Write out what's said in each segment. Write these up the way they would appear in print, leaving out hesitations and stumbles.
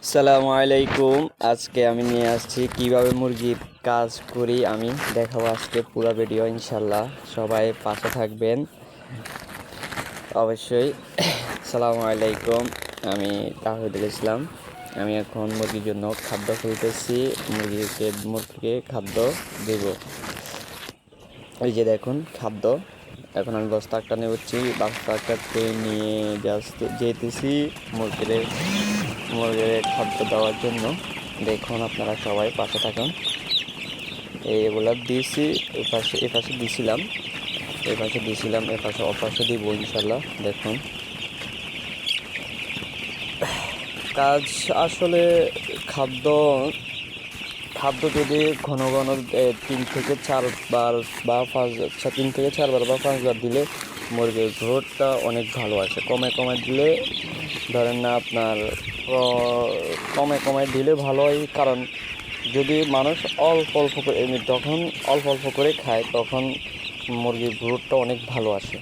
আসসালামু আলাইকুম। আজকে আমি নিয়ে আসছি কিভাবে মুরগির কাজ করি আমি দেখাবো আজকে পুরো ভিডিও ইনশাল্লাহ। সবাই পাশে থাকবেন অবশ্যই। আসসালামু আলাইকুম, আমি তাহিদুল ইসলাম। আমি এখন মুরগির জন্য খাদ্য খুলতেছি। মুরগিকে খাদ্য দেব। এই যে দেখুন খাদ্য। এখন আমি বস্তা একটা নিচ্ছি, বস্তা একটা নিয়ে যেতেছি মুরগির খাদ্য দেওয়ার জন্য। দেখুন আপনারা সবাই পাশে থাকুন। এগুলা দিয়েছি, এপাশে দিয়েছিলাম, এপাশে অপাশে দিব ইনশাল্লাহ। দেখুন কাজ আসলে খাদ্য খাদ্য যদি ঘন ঘন 3 থেকে 4 বার বা 5 বার দিলে মুরগির গ্রোথটা অনেক ভালো আসে। কমে দিলে ধরেন না আপনার কমে দিলে ভালো হয়। কারণ যদি মানুষ অল্প অল্প করে খায় তখন মুরগির গ্রোথটা অনেক ভালো আসে।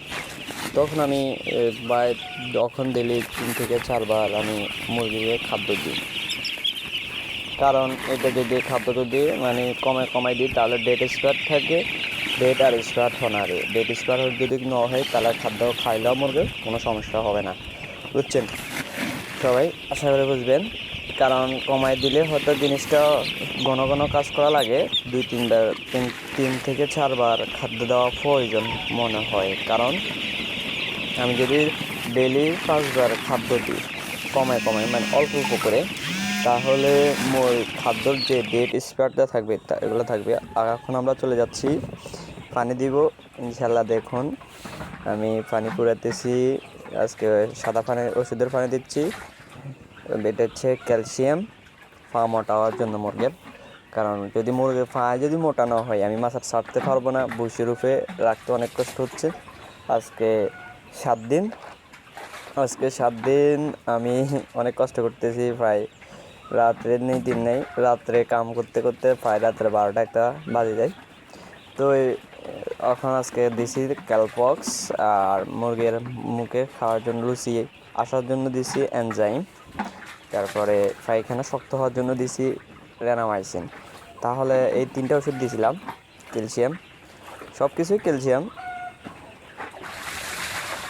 তখন আমি যখন ডেলি 3 থেকে 4 বার আমি মুরগিকে খাদ্য দিই। কারণ এটা যদি মানে কমাই দিই তাহলে ডেট স্কোয়ার থাকে। ডেট আর স্কোয়ার হনারে ডেট স্কোয়ার যদি না হয় তাহলে খাদ্য খাইলেও মুরগির কোনো সমস্যা হবে না। বুঝছেন সবাই? আশা করে বুঝবেন। কারণ কমাই দিলে হয়তো জিনিসটা ঘন কাজ করা লাগে। 3 থেকে 4 বার খাদ্য দেওয়া প্রয়োজন মনে হয়। কারণ আমি যদি ডেলি 5 বার খাদ্য দিই কমায় মানে অল্প করে, তাহলে খাদ্যর যে ডেট স্কোয়ারটা থাকবে এগুলো থাকবে। আর এখন আমরা চলে যাচ্ছি পানি দিব ইনশাল্লাহ। দেখুন আমি পানি পুরাতেছি। আজকে সাদা পানি, ওষুধের পানি দিচ্ছি। এটা হচ্ছে ক্যালসিয়াম পা মোটা হওয়ার জন্য মুরগির। কারণ যদি মুরগির পা যদি মোটা না হয় আমি মাছ ছাড়তে পারবো না। বসির রূপে রাখতে অনেক কষ্ট হচ্ছে। আজকে 7 দিন আমি অনেক কষ্ট করতেছি। প্রায় দিন নেই, রাত্রে কাম করতে প্রায় রাত্রে 12টা বাজে যায়। তো এখন আজকে দিছি ক্যালপক্স, আর মুরগির মুখে খাওয়ার জন্য লুচি আসার জন্য দিছি এনজাইম, তারপরে পায়খানা শক্ত হওয়ার জন্য দিছি রেনামাইসিন। তাহলে এই 3টা ওষুধ দিয়েছিলাম। ক্যালসিয়াম, সব কিছুই ক্যালসিয়াম।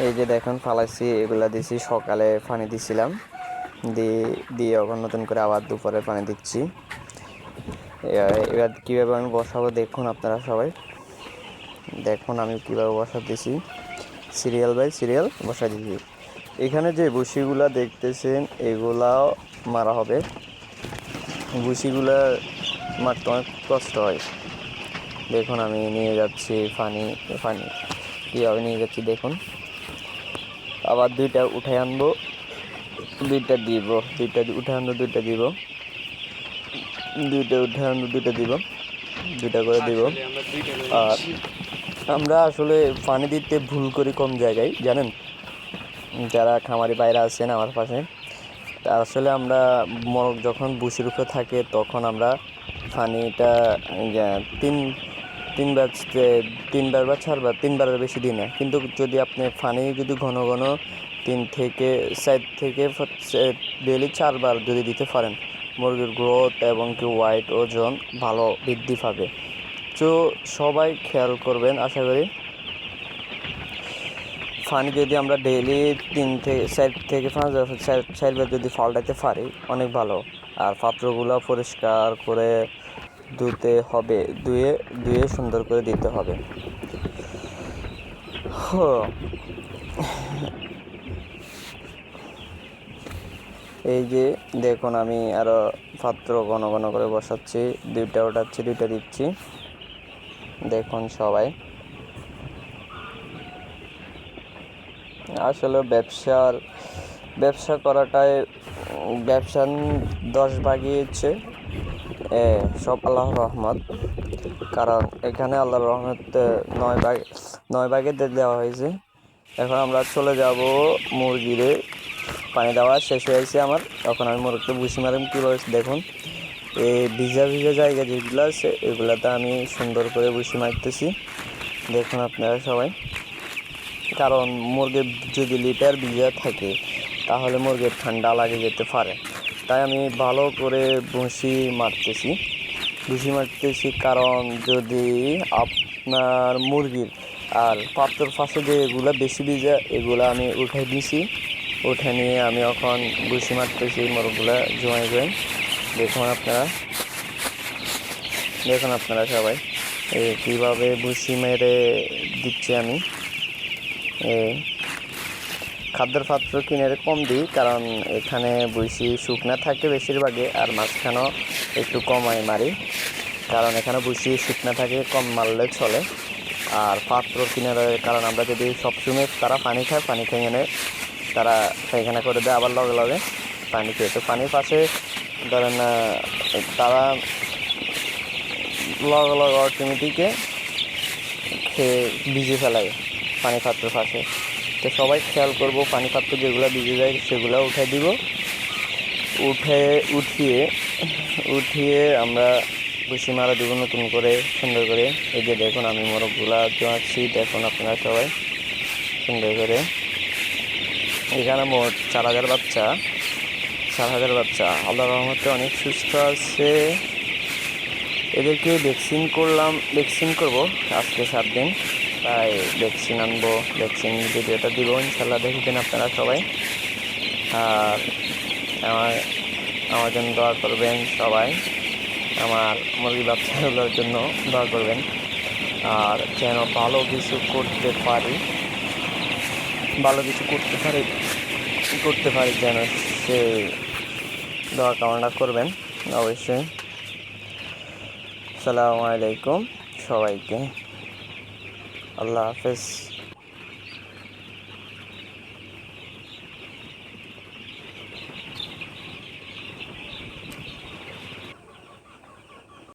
এই যে দেখুন ফালাইছি, এগুলা দিছি। সকালে পানি দিছিলাম, দিয়ে আবার নতুন করে আবার দুপুরে পানি দিচ্ছি। এবার কীভাবে আমি বসাবো দেখুন আপনারা সবাই। দেখুন আমি কীভাবে বসাতেছি, সিরিয়াল বাই সিরিয়াল বসা দিচ্ছি। এখানে যে ভুসিগুলা দেখতেছেন এগুলাও মারা হবে। ভুসিগুলা মারতে অনেক কষ্ট হয়। দেখুন আমি নিয়ে যাচ্ছি পানি কীভাবে নিয়ে যাচ্ছি দেখুন। আবার 2টা উঠে আনবো, 2টা দিব, 2টা উঠে আনবো, 2টা দিব, 2টা উঠে আনবো, 2টা দিব, 2টা করে দিব। আর আমরা আসলে পানি দিতে ভুল করি কম জায়গায়, জানেন? যারা খামারি বাইরে আছেন আমার পাশে, আসলে আমরা মোরগ যখন বুসির উপরে থাকে তখন আমরা পানিটা তিনবার বা 4বার, 3বারের বেশি দিই না। কিন্তু যদি আপনি পানি যদি ঘন 3 থেকে 4 থেকে ডেলি 4বার যদি দিতে পারেন, মুরগির গ্রোথ এবং ওয়াইট ওজন ভালো বৃদ্ধি পাবে। তো সবাই খেয়াল করবেন। আশা করি পানি যদি আমরা ডেইলি 3 থেকে 4 থেকে 5 বার যদি পাল্টাতে পারি অনেক ভালো। আর পাত্রগুলো পরিষ্কার করে ধুয়ে সুন্দর করে দিতে হবে। এই যে দেখুন আমি আরো পাত্র ঘন করে বসাচ্ছি, 2টা উঠাচ্ছি, 2টা দিচ্ছি। দেখুন সবাই, আসলে ব্যবসা করাটাই ব্যবসা 10 ভাগই হচ্ছে সব আল্লাহর রহমত। কারণ এখানে আল্লাহর রহমত 9 ভাগে দেওয়া হয়েছে। এখন আমরা চলে যাব মুরগিরে। পানি দেওয়া শেষ হয়েছে আমার। এখন আমি মুরগিকে ভুসি মারুম কীভাবে দেখুন। এই ভিজা জায়গা যেগুলো আছে এগুলাতে আমি সুন্দর করে ভুসি মারতেছি। দেখুন আপনারা সবাই। কারণ মুরগির যদি লিটার ভিজা থাকে তাহলে মুরগির ঠান্ডা লাগে যেতে পারে। তাই আমি ভালো করে ভুসি মারতেছি, কারণ যদি আপনার মুরগির আর পাত্রর ফাঁসে যে এগুলা বেশি ভিজা এগুলা আমি উঠে দিছি, উঠে নিয়ে আমি এখন ভুসি মারতেছি মোরগগুলা জমাইবেন। দেখুন আপনারা সবাই কীভাবে ভুসি মেরে দিচ্ছি আমি। খাদ্যের পাত্র কিনে কম দিই, কারণ এখানে ভুসি শুকনা থাকে বেশিরভাগে, আর মাঝখানেও একটু কমাই মারি, কারণ এখানে ভুসি শুকনা থাকে, কম মারলে চলে। আর পাত্র কিনে, কারণ আমরা যদি সবসময় তারা পানি খেয়ে এনে তারা পায়খানা করে দেয়, আবার লগে লগে পানি খেয়ে, তো পানির পাশে ধরেন তারা লগে লগে অটোমেটিকে খেয়ে ভিজে ফেলায় পানি পাত্রের পাশে। তো সবাই খেয়াল করব, পানি পাত্র যেগুলো ভিজে যায় সেগুলো উঠে দিব, উঠিয়ে আমরা ভুসি মারা দিব নতুন করে সুন্দর করে। এই যে দেখুন আমি মোরগগুলা জমাচ্ছি, দেখুন আপনারা সবাই সুন্দর করে। এখানে মোট 4,000 বাচ্চা, আল্লাহর রহমতে অনেক সুস্থ আছে। এদেরকে ভ্যাকসিন করব আজকে 7 দিন, তাই ভ্যাকসিন আনবো, ভ্যাকসিন ভিডিওটা দিব ইনশাল্লাহ, দেখবেন আপনারা সবাই। আর আমার জন্য দোয়া করবেন সবাই, আমার মুরগি বাচ্চাগুলোর জন্য দোয়া করবেন, আর যেন ভালো কিছু করতে পারি যেন সে দোয়া কামনা করবেন অবশ্যই। আসসালামু আলাইকুম সবাইকে, আল্লাহ হাফেজ।